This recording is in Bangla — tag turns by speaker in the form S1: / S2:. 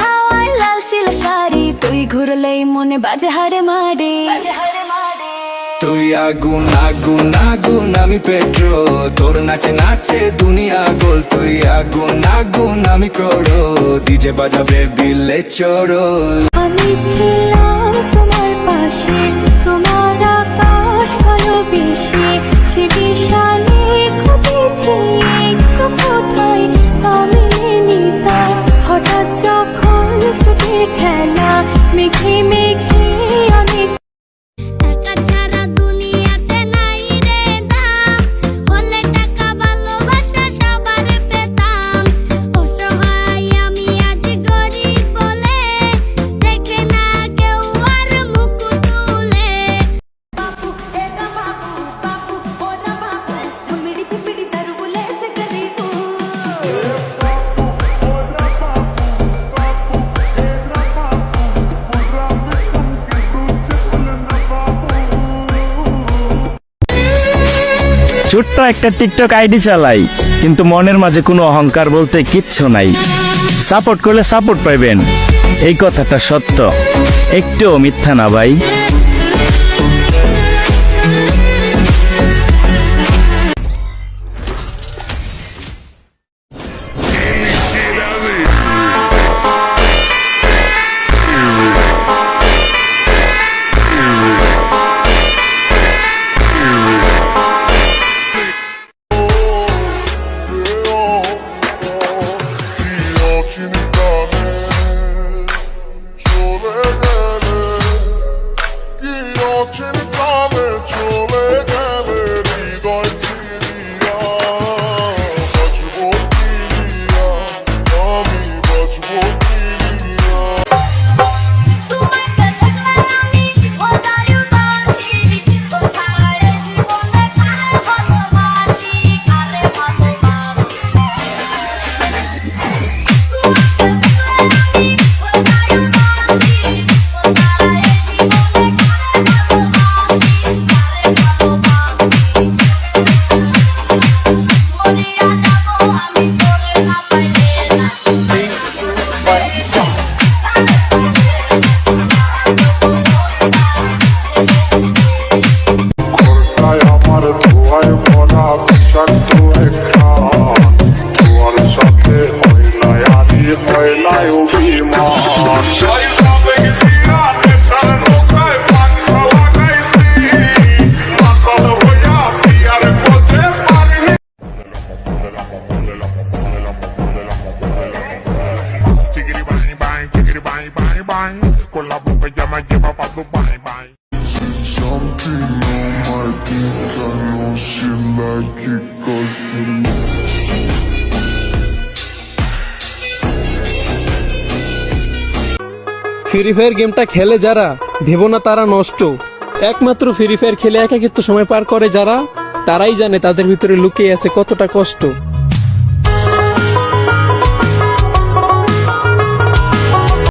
S1: হাওয়ায় লাল শিলা শাড়ি, তুই ঘুরলেই মনে বাজে হারে মারে।
S2: তুই আগুন আগুন আগুন আমি পেট্রো, তোর নাচে নাচে দুনিয়া গোল। তুই আগুন আগুন আমি ক্রোড়ো, ডিজে বাজাবে বিলে চোরো।
S1: আমি ছিলাম তোমার পাশে, তোমার আকাশ ভালোবেসে, সে বিশালে খুঁজেছি একটু কোথায় আমি নিতাম। হঠাৎ যখন ছুটে খেলা মেঘে মেঘে অনেক
S3: ছোট্ট একটা টিকটক আইডি চালাই, কিন্তু মনের মাঝে কোনো অহংকার বলতে কিচ্ছু নাই। সাপোর্ট করলে সাপোর্ট পাইবেন, এই কথাটা সত্য, একটুও মিথ্যা না ভাই।
S4: Con la boca ya me lleva pa' Dubai, bye.
S5: Something on my dick, I know she like it 'cause
S6: free fire গেমটা খেলে যারা, ভেবো না তারা নষ্ট। একমাত্র ফ্রি ফায়ার খেলে একাকিত্ব সময় পার করে যারা, তারাই জানে তাদের ভিতরে লুকিয়ে আছে কতটা কষ্ট।